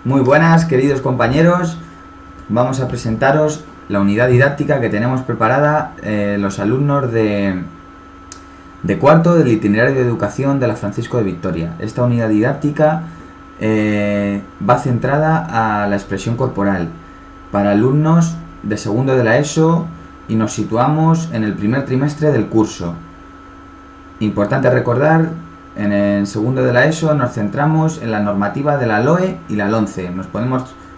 Muy buenas, queridos compañeros. Vamos a presentaros la unidad didáctica que tenemos preparada los alumnos de cuarto del itinerario de educación de la Francisco de Vitoria. Esta unidad didáctica va centrada a la expresión corporal para alumnos de segundo de la ESO y nos situamos en el primer trimestre del curso. Importante recordar, en el segundo de la ESO nos centramos en la normativa de la LOE y la LONCE.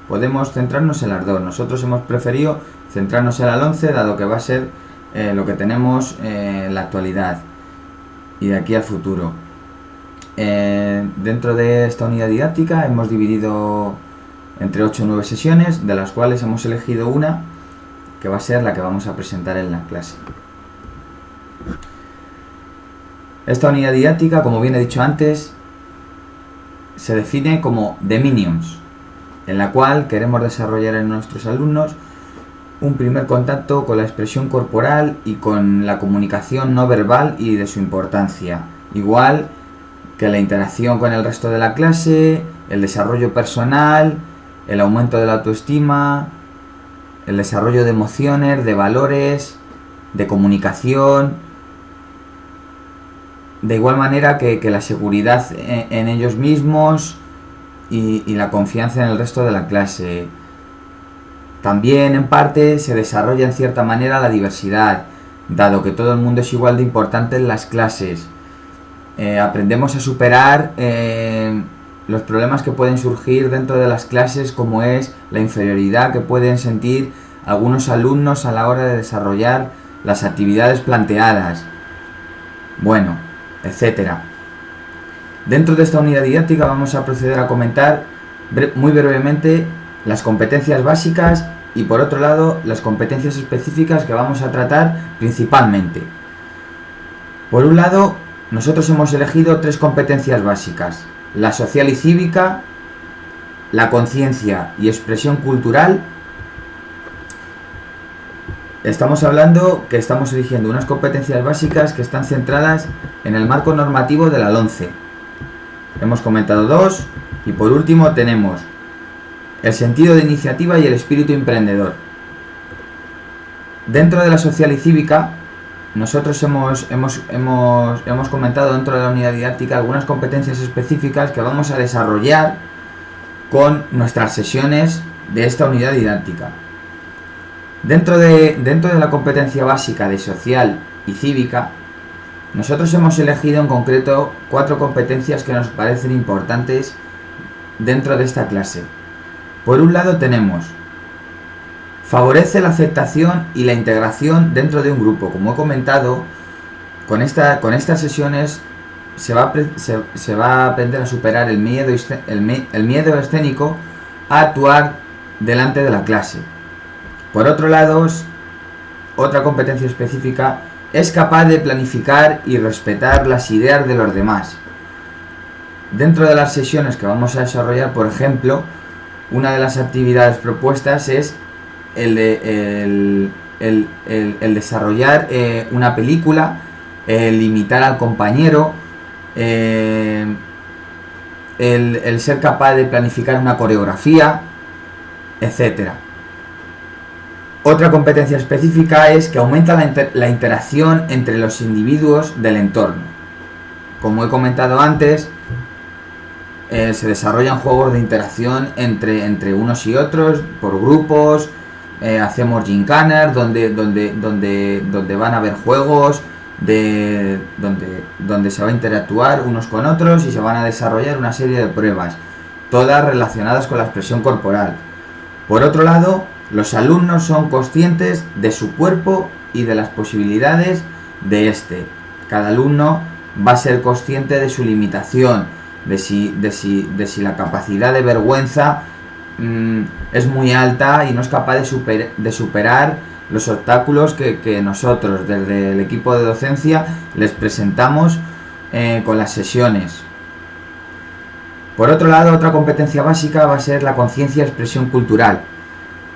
Podemos centrarnos en las dos. Nosotros hemos preferido centrarnos en la LONCE, dado que va a ser lo que tenemos en la actualidad y de aquí al futuro. Dentro de esta unidad didáctica hemos dividido entre 8 o 9 sesiones, de las cuales hemos elegido una que va a ser la que vamos a presentar en la clase. Esta unidad didáctica, como bien he dicho antes, se define como The Minions, en la cual queremos desarrollar en nuestros alumnos un primer contacto con la expresión corporal y con la comunicación no verbal y de su importancia, igual que la interacción con el resto de la clase, el desarrollo personal, el aumento de la autoestima, el desarrollo de emociones, de valores, de comunicación. De igual manera que la seguridad en ellos mismos y la confianza en el resto de la clase. También en parte se desarrolla en cierta manera la diversidad, dado que todo el mundo es igual de importante en las clases. Aprendemos a superar los problemas que pueden surgir dentro de las clases, como es la inferioridad que pueden sentir algunos alumnos a la hora de desarrollar las actividades planteadas. Bueno, etcétera. Dentro de esta unidad didáctica vamos a proceder a comentar muy brevemente las competencias básicas y, por otro lado, las competencias específicas que vamos a tratar principalmente. Por un lado, nosotros hemos elegido 3 competencias básicas: la social y cívica, la conciencia y expresión cultural. Estamos hablando que estamos eligiendo unas competencias básicas que están centradas en el marco normativo de la LONCE. Hemos comentado 2 y por último tenemos el sentido de iniciativa y el espíritu emprendedor. Dentro de la social y cívica, nosotros hemos comentado dentro de la unidad didáctica algunas competencias específicas que vamos a desarrollar con nuestras sesiones de esta unidad didáctica. Dentro de la competencia básica de social y cívica, nosotros hemos elegido en concreto 4 competencias que nos parecen importantes dentro de esta clase. Por un lado tenemos: favorece la aceptación y la integración dentro de un grupo. Como he comentado, con estas sesiones se va a aprender a superar el miedo escénico a actuar delante de la clase. Por otro lado, otra competencia específica: es capaz de planificar y respetar las ideas de los demás. Dentro de las sesiones que vamos a desarrollar, por ejemplo, una de las actividades propuestas es el desarrollar una película, el imitar al compañero, el ser capaz de planificar una coreografía, etcétera. Otra competencia específica es que aumenta la interacción entre los individuos del entorno. Como he comentado antes, se desarrollan juegos de interacción entre unos y otros, por grupos. Hacemos gincanas donde van a haber juegos, donde se va a interactuar unos con otros y se van a desarrollar una serie de pruebas, todas relacionadas con la expresión corporal. Por otro lado, los alumnos son conscientes de su cuerpo y de las posibilidades de este. Cada alumno va a ser consciente de su limitación, de si la capacidad de vergüenza es muy alta y no es capaz de superar los obstáculos que nosotros desde el equipo de docencia les presentamos con las sesiones. Por otro lado, otra competencia básica va a ser la conciencia y expresión cultural.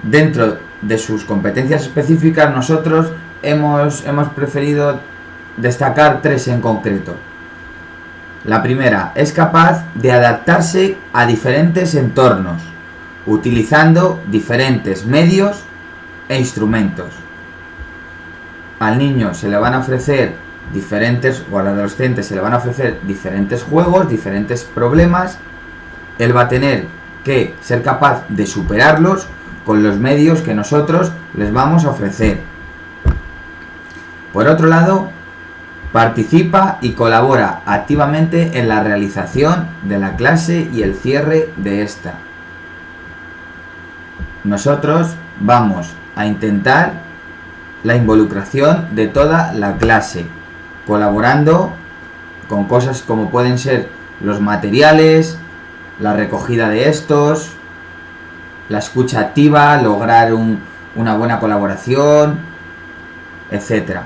Dentro de sus competencias específicas, nosotros hemos preferido destacar 3 en concreto. La primera: es capaz de adaptarse a diferentes entornos. utilizando diferentes medios e instrumentos. Al niño se le van a ofrecer o al adolescente se le van a ofrecer diferentes juegos, diferentes problemas. Él va a tener que ser capaz de superarlos con los medios que nosotros les vamos a ofrecer. Por otro lado, participa y colabora activamente en la realización de la clase y el cierre de esta. Nosotros vamos a intentar la involucración de toda la clase, colaborando con cosas como pueden ser los materiales, la recogida de estos, la escucha activa, lograr una buena colaboración, etc.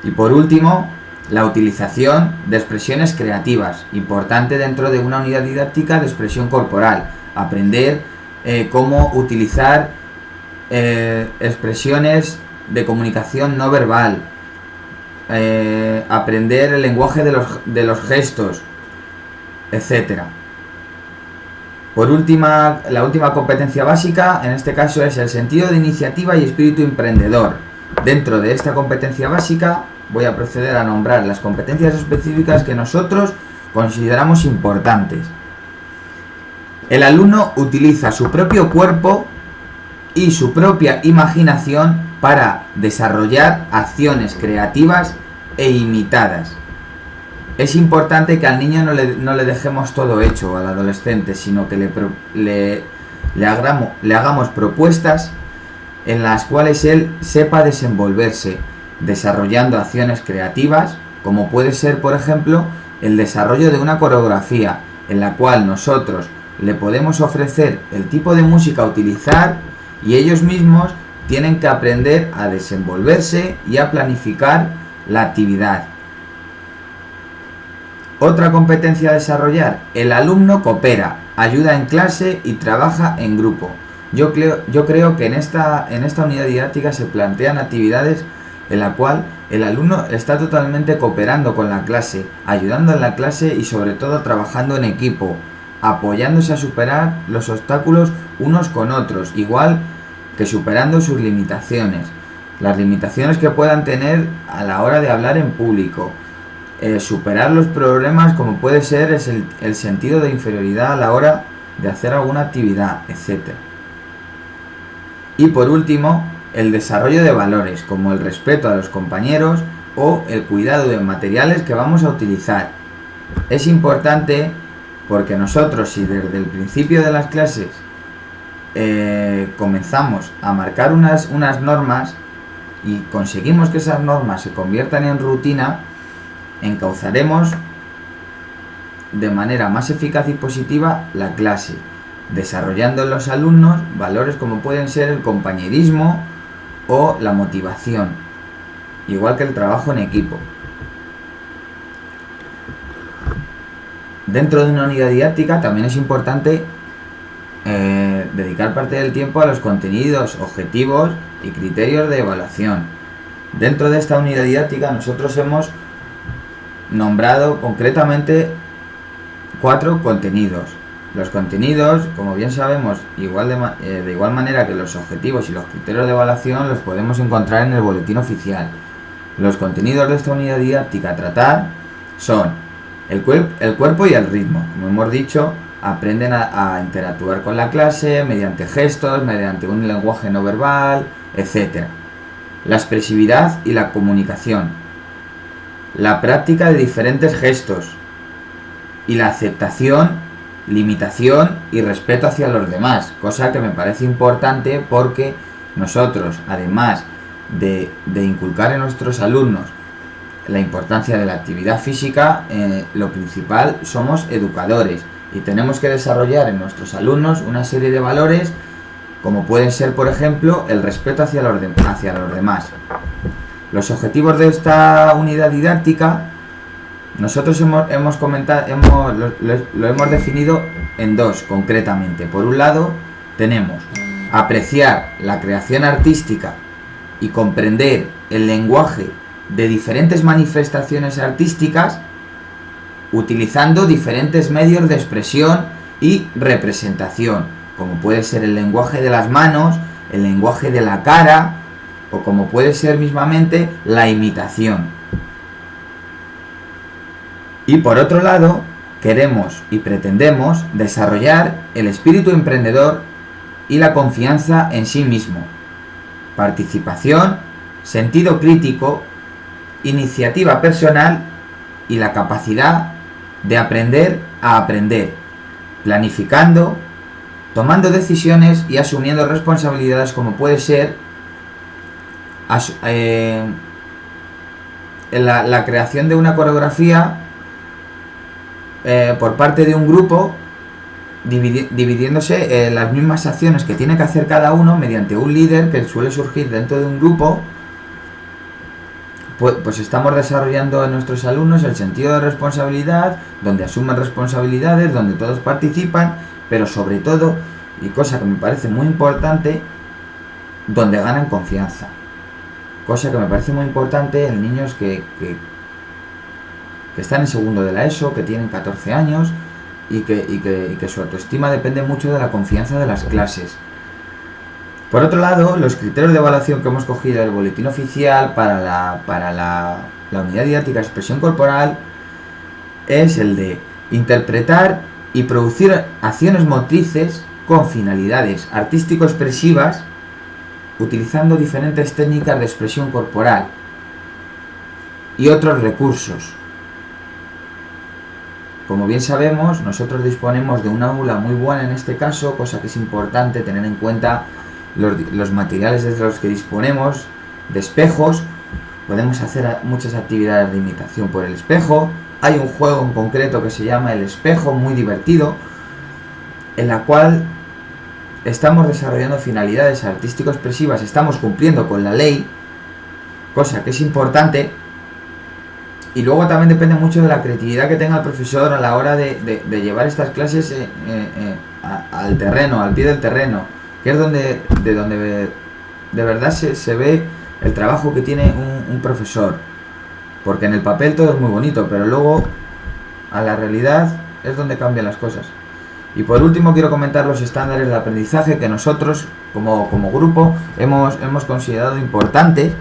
Y por último, la utilización de expresiones creativas, importante dentro de una unidad didáctica de expresión corporal, aprender cómo utilizar expresiones de comunicación no verbal, aprender el lenguaje de los gestos, etc. Por la última competencia básica, en este caso, es el sentido de iniciativa y espíritu emprendedor. Dentro de esta competencia básica voy a proceder a nombrar las competencias específicas que nosotros consideramos importantes. El alumno utiliza su propio cuerpo y su propia imaginación para desarrollar acciones creativas e imitadas. Es importante que al niño no le dejemos todo hecho, al adolescente, sino que le hagamos propuestas en las cuales él sepa desenvolverse, desarrollando acciones creativas, como puede ser, por ejemplo, el desarrollo de una coreografía, en la cual nosotros le podemos ofrecer el tipo de música a utilizar y ellos mismos tienen que aprender a desenvolverse y a planificar la actividad. Otra competencia a desarrollar: el alumno coopera, ayuda en clase y trabaja en grupo. Yo creo que en esta unidad didáctica se plantean actividades en la cual el alumno está totalmente cooperando con la clase, ayudando en la clase y sobre todo trabajando en equipo, apoyándose a superar los obstáculos unos con otros, igual que superando sus limitaciones, las limitaciones que puedan tener a la hora de hablar en público, superar los problemas como puede ser el sentido de inferioridad a la hora de hacer alguna actividad, etc. Y por último, el desarrollo de valores como el respeto a los compañeros o el cuidado de materiales que vamos a utilizar. Es importante porque nosotros, si desde el principio de las clases comenzamos a marcar unas normas y conseguimos que esas normas se conviertan en rutina, encauzaremos de manera más eficaz y positiva la clase, desarrollando en los alumnos valores como pueden ser el compañerismo o la motivación, igual que el trabajo en equipo. Dentro de una unidad didáctica también es importante dedicar parte del tiempo a los contenidos, objetivos y criterios de evaluación. Dentro de esta unidad didáctica nosotros hemos nombrado concretamente 4 contenidos. Los contenidos, como bien sabemos, de igual manera que los objetivos y los criterios de evaluación, los podemos encontrar en el boletín oficial. Los contenidos de esta unidad didáctica a tratar son el cuerpo y el ritmo. Como hemos dicho, aprenden a interactuar con la clase mediante gestos, mediante un lenguaje no verbal, etc. La expresividad y la comunicación. La práctica de diferentes gestos. Y la aceptación, limitación y respeto hacia los demás. Cosa que me parece importante porque nosotros, además de inculcar en nuestros alumnos la importancia de la actividad física, lo principal somos educadores y tenemos que desarrollar en nuestros alumnos una serie de valores como pueden ser, por ejemplo, el respeto hacia los demás. Los objetivos de esta unidad didáctica nosotros lo hemos definido en 2 concretamente. Por un lado tenemos apreciar la creación artística y comprender el lenguaje de diferentes manifestaciones artísticas utilizando diferentes medios de expresión y representación, como puede ser el lenguaje de las manos, el lenguaje de la cara, o como puede ser mismamente la imitación. Y por otro lado, queremos y pretendemos desarrollar el espíritu emprendedor y la confianza en sí mismo, participación, sentido crítico, iniciativa personal y la capacidad de aprender a aprender, planificando, tomando decisiones y asumiendo responsabilidades, como puede ser la creación de una coreografía por parte de un grupo, dividiéndose las mismas acciones que tiene que hacer cada uno mediante un líder que suele surgir dentro de un grupo. Pues estamos desarrollando en nuestros alumnos el sentido de responsabilidad, donde asumen responsabilidades, donde todos participan, pero sobre todo, y cosa que me parece muy importante, donde ganan confianza. Cosa que me parece muy importante en niños que están en segundo de la ESO, que tienen 14 años y que su autoestima depende mucho de la confianza de las clases. Por otro lado, los criterios de evaluación que hemos cogido del boletín oficial para la unidad didáctica de expresión corporal es el de interpretar y producir acciones motrices con finalidades artístico-expresivas utilizando diferentes técnicas de expresión corporal y otros recursos. Como bien sabemos, nosotros disponemos de un aula muy buena en este caso, cosa que es importante tener en cuenta los materiales de los que disponemos, de espejos. Podemos hacer muchas actividades de imitación por el espejo. Hay un juego en concreto que se llama El Espejo, muy divertido, en la cual estamos desarrollando finalidades artístico-expresivas, estamos cumpliendo con la ley, cosa que es importante. Y luego también depende mucho de la creatividad que tenga el profesor a la hora de llevar estas clases al terreno, al pie del terreno, que es donde de verdad se ve el trabajo que tiene un profesor. Porque en el papel todo es muy bonito, pero luego a la realidad es donde cambian las cosas. Y por último quiero comentar los estándares de aprendizaje que nosotros como grupo hemos considerado importantes.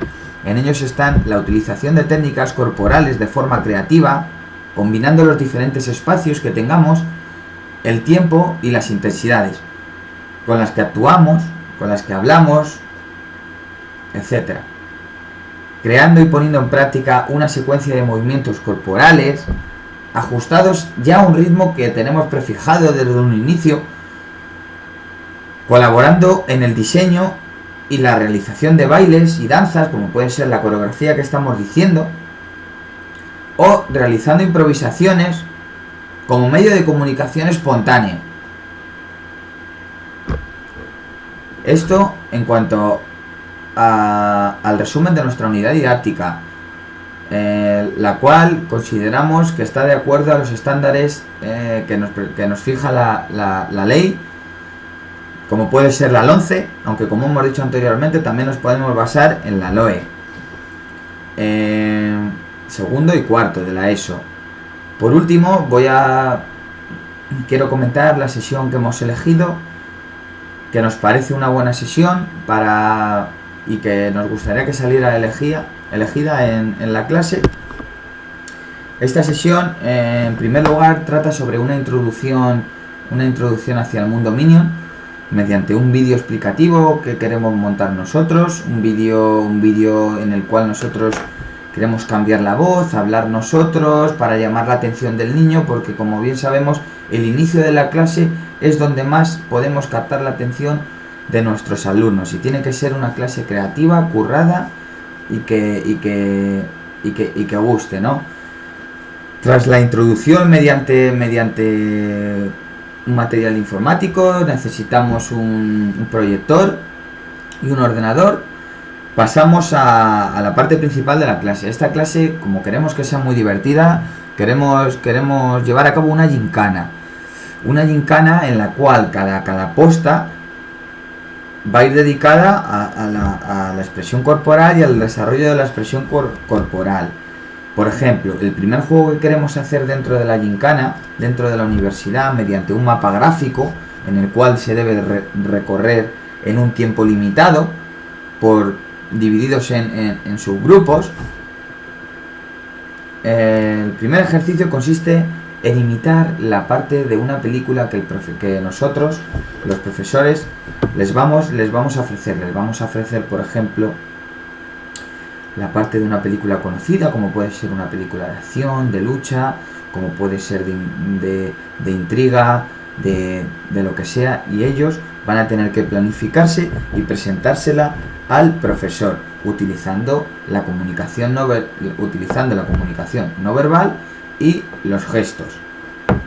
En ellos están la utilización de técnicas corporales de forma creativa, combinando los diferentes espacios que tengamos, el tiempo y las intensidades con las que actuamos, con las que hablamos, etc. Creando y poniendo en práctica una secuencia de movimientos corporales ajustados ya a un ritmo que tenemos prefijado desde un inicio, colaborando en el diseño y la realización de bailes y danzas, como puede ser la coreografía que estamos diciendo, o realizando improvisaciones como medio de comunicación espontánea. Esto en cuanto al resumen de nuestra unidad didáctica, la cual consideramos que está de acuerdo a los estándares que nos fija la ley, como puede ser la LOMCE, aunque como hemos dicho anteriormente también nos podemos basar en la LOE, segundo y cuarto de la ESO. Por último quiero comentar la sesión que hemos elegido, que nos parece una buena sesión y que nos gustaría que saliera elegida en la clase. Esta sesión, en primer lugar, trata sobre una introducción hacia el mundo Minion, mediante un vídeo explicativo que queremos montar nosotros, un vídeo en el cual nosotros queremos cambiar la voz, hablar nosotros para llamar la atención del niño, porque como bien sabemos, el inicio de la clase es donde más podemos captar la atención de nuestros alumnos, y tiene que ser una clase creativa, currada y que guste, ¿no? Tras la introducción mediante un material informático, necesitamos un proyector y un ordenador. Pasamos a la parte principal de la clase. Esta clase, como queremos que sea muy divertida, queremos llevar a cabo una gincana en la cual cada posta va a ir dedicada a la expresión corporal y al desarrollo de la expresión corporal. Por ejemplo, el primer juego que queremos hacer dentro de la gincana, dentro de la universidad, mediante un mapa gráfico, en el cual se debe recorrer en un tiempo limitado, divididos en subgrupos. El primer ejercicio consiste en imitar la parte de una película que nosotros, los profesores, les vamos a ofrecer. Les vamos a ofrecer, por ejemplo, la parte de una película conocida, como puede ser una película de acción, de lucha, como puede ser de intriga, de lo que sea, y ellos van a tener que planificarse y presentársela al profesor utilizando la comunicación no verbal y los gestos,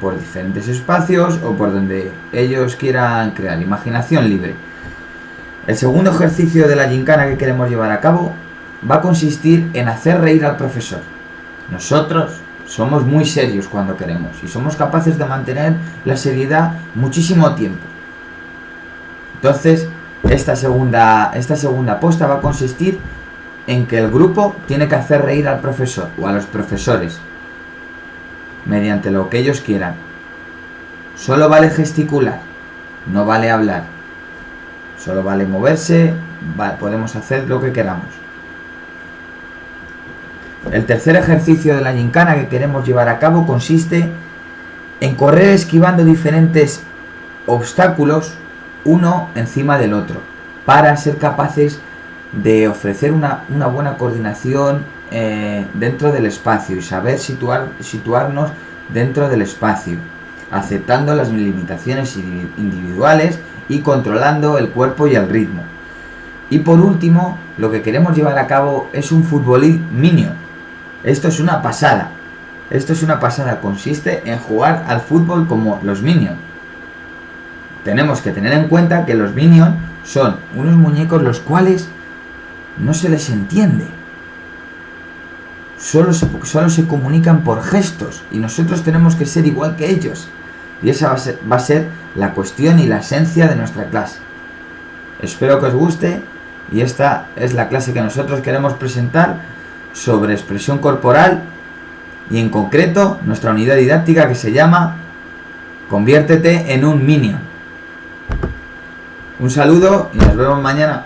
por diferentes espacios o por donde ellos quieran crear, imaginación libre. El segundo ejercicio de la gincana que queremos llevar a cabo va a consistir en hacer reír al profesor. Nosotros somos muy serios cuando queremos y somos capaces de mantener la seriedad muchísimo tiempo. Entonces, esta segunda posta va a consistir en que el grupo tiene que hacer reír al profesor o a los profesores mediante lo que ellos quieran. Solo vale gesticular, no vale hablar. Solo vale moverse, podemos hacer lo que queramos. El tercer ejercicio de la gincana que queremos llevar a cabo consiste en correr esquivando diferentes obstáculos uno encima del otro, para ser capaces de ofrecer una buena coordinación dentro del espacio y saber situarnos dentro del espacio, aceptando las limitaciones individuales y controlando el cuerpo y el ritmo. Y por último, lo que queremos llevar a cabo es un futbolín minion. Esto es una pasada. Consiste en jugar al fútbol como los Minions. Tenemos que tener en cuenta que los Minions son unos muñecos los cuales no se les entiende. Solo se comunican por gestos y nosotros tenemos que ser igual que ellos. Y esa va a ser la cuestión y la esencia de nuestra clase. Espero que os guste y esta es la clase que nosotros queremos presentar sobre expresión corporal y en concreto nuestra unidad didáctica que se llama Conviértete en un Minion. Un saludo y nos vemos mañana.